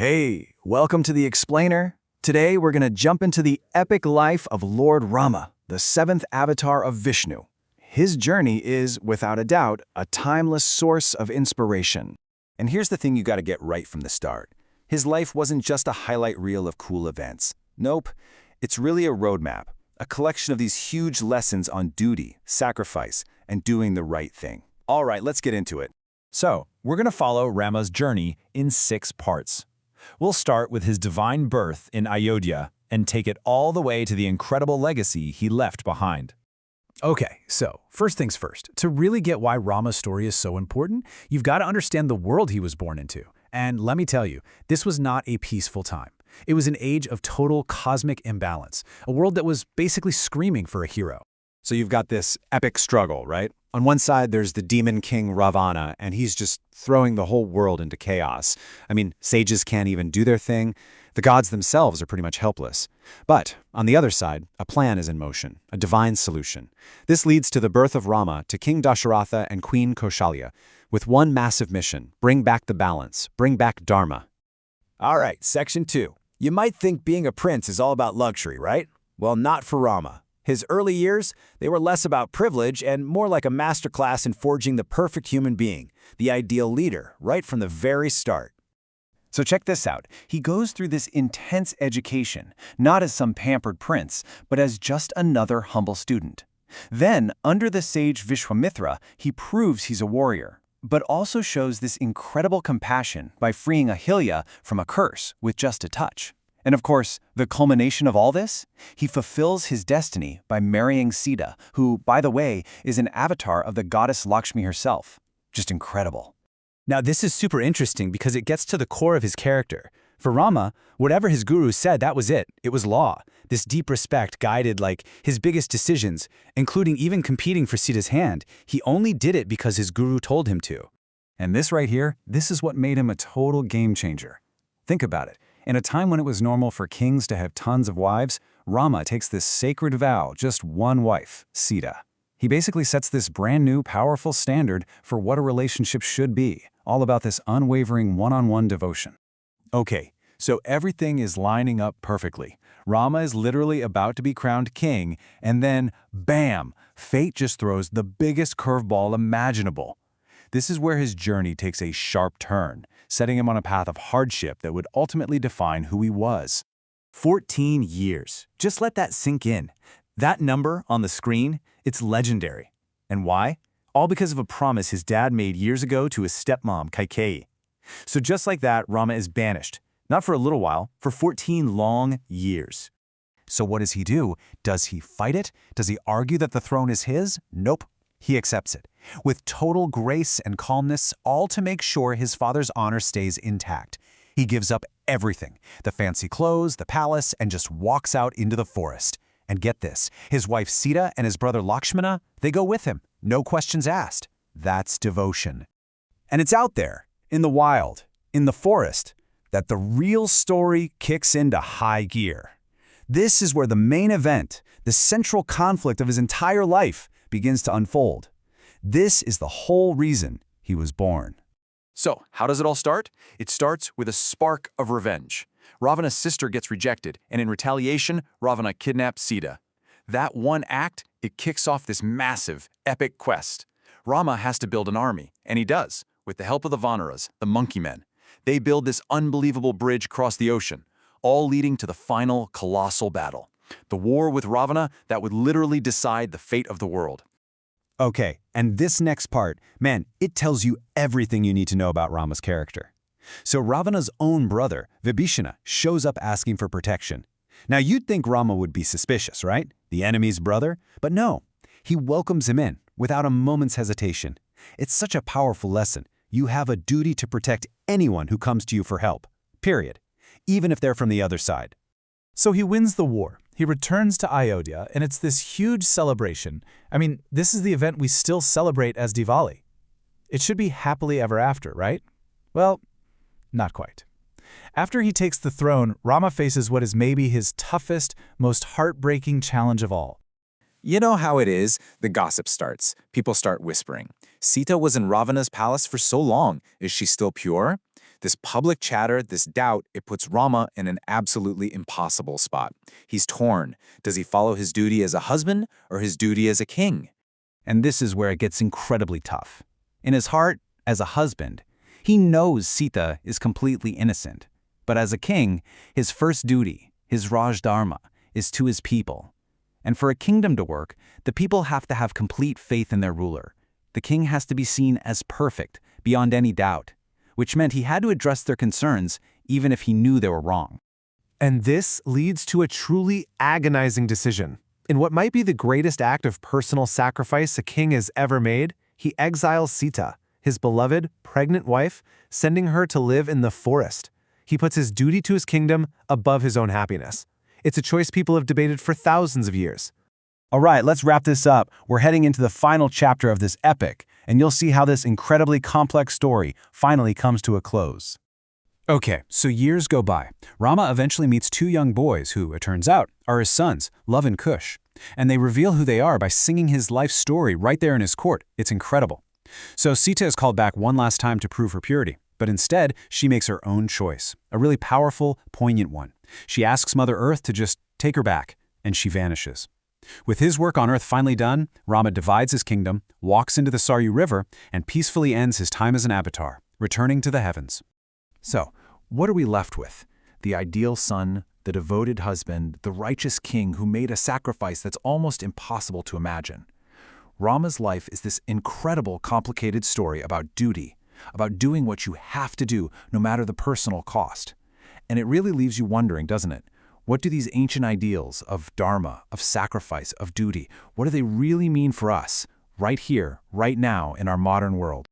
Hey, welcome to the Explainer. Today we're going to jump into the epic life of Lord Rama, the seventh avatar of Vishnu. His journey is, without a doubt, a timeless source of inspiration. And here's the thing you got to get right from the start. His life wasn't just a highlight reel of cool events. Nope, it's really a roadmap, a collection of these huge lessons on duty, sacrifice, and doing the right thing. All right, let's get into it. So, we're going to follow Rama's journey in 6 parts. We'll start with his divine birth in Ayodhya and take it all the way to the incredible legacy he left behind. Okay, so first things first. To really get why Rama's story is so important, you've got to understand the world he was born into. And let me tell you, this was not a peaceful time. It was an age of total cosmic imbalance, a world that was basically screaming for a hero. So you've got this epic struggle, right? On one side, there's the demon king Ravana, and he's just throwing the whole world into chaos. I mean, sages can't even do their thing. The gods themselves are pretty much helpless. But on the other side, a plan is in motion, a divine solution. This leads to the birth of Rama to King Dasharatha and Queen Kaushalya, with one massive mission: bring back the balance, bring back Dharma. All right, section 2. You might think being a prince is all about luxury, right? Well, not for Rama. His early years, they were less about privilege and more like a masterclass in forging the perfect human being, the ideal leader, right from the very start. So check this out. He goes through this intense education, not as some pampered prince, but as just another humble student. Then, under the sage Vishwamitra, he proves he's a warrior, but also shows this incredible compassion by freeing Ahilya from a curse with just a touch. And of course, the culmination of all this? He fulfills his destiny by marrying Sita, who, by the way, is an avatar of the goddess Lakshmi herself. Just incredible. Now, this is super interesting because it gets to the core of his character. For Rama, whatever his guru said, that was it. It was law. This deep respect guided his biggest decisions, including even competing for Sita's hand. He only did it because his guru told him to. And this right here, this is what made him a total game changer. Think about it. In a time when it was normal for kings to have tons of wives, Rama takes this sacred vow, just one wife, Sita. He basically sets this brand new, powerful standard for what a relationship should be, all about this unwavering one-on-one devotion. Okay, so everything is lining up perfectly. Rama is literally about to be crowned king, and then, bam, fate just throws the biggest curveball imaginable. This is where his journey takes a sharp turn, setting him on a path of hardship that would ultimately define who he was. 14 years. Just let that sink in. That number on the screen, it's legendary. And why? All because of a promise his dad made years ago to his stepmom, Kaikeyi. So just like that, Rama is banished. Not for a little while, for 14 long years. So what does he do? Does he fight it? Does he argue that the throne is his? Nope. He accepts it, with total grace and calmness, all to make sure his father's honor stays intact. He gives up everything, the fancy clothes, the palace, and just walks out into the forest. And get this, his wife Sita and his brother Lakshmana, they go with him, no questions asked. That's devotion. And it's out there, in the wild, in the forest, that the real story kicks into high gear. This is where the main event, the central conflict of his entire life, begins to unfold. This is the whole reason he was born. So, how does it all start? It starts with a spark of revenge. Ravana's sister gets rejected, and in retaliation, Ravana kidnaps Sita. That one act, it kicks off this massive, epic quest. Rama has to build an army, and he does, with the help of the Vanaras, the monkey men. They build this unbelievable bridge across the ocean, all leading to the final colossal battle. The war with Ravana that would literally decide the fate of the world. Okay, and this next part, man, it tells you everything you need to know about Rama's character. So Ravana's own brother, Vibhishana, shows up asking for protection. Now you'd think Rama would be suspicious, right? The enemy's brother? But no, he welcomes him in without a moment's hesitation. It's such a powerful lesson. You have a duty to protect anyone who comes to you for help, period, even if they're from the other side. So he wins the war. He returns to Ayodhya, and it's this huge celebration. I mean, this is the event we still celebrate as Diwali. It should be happily ever after, right? Well, not quite. After he takes the throne, Rama faces what is maybe his toughest, most heartbreaking challenge of all. You know how it is, the gossip starts. People start whispering. Sita was in Ravana's palace for so long. Is she still pure? This public chatter, this doubt, it puts Rama in an absolutely impossible spot. He's torn. Does he follow his duty as a husband or his duty as a king? And this is where it gets incredibly tough. In his heart, as a husband, he knows Sita is completely innocent. But as a king, his first duty, his Raj Dharma, is to his people. And for a kingdom to work, the people have to have complete faith in their ruler. The king has to be seen as perfect, beyond any doubt, which meant he had to address their concerns even if he knew they were wrong. And this leads to a truly agonizing decision. In what might be the greatest act of personal sacrifice a king has ever made, he exiles Sita, his beloved, pregnant wife, sending her to live in the forest. He puts his duty to his kingdom above his own happiness. It's a choice people have debated for thousands of years. All right, let's wrap this up. We're heading into the final chapter of this epic, and you'll see how this incredibly complex story finally comes to a close. Okay, so years go by. Rama eventually meets two young boys who, it turns out, are his sons, Love and Kush. And they reveal who they are by singing his life story right there in his court. It's incredible. So Sita is called back one last time to prove her purity, but instead, she makes her own choice, a really powerful, poignant one. She asks Mother Earth to just take her back, and she vanishes. With his work on Earth finally done, Rama divides his kingdom, walks into the Saryu River, and peacefully ends his time as an avatar, returning to the heavens. So, what are we left with? The ideal son, the devoted husband, the righteous king who made a sacrifice that's almost impossible to imagine. Rama's life is this incredible, complicated story about duty, about doing what you have to do, no matter the personal cost. And it really leaves you wondering, doesn't it? What do these ancient ideals of dharma, of sacrifice, of duty, what do they really mean for us, right here, right now, in our modern world?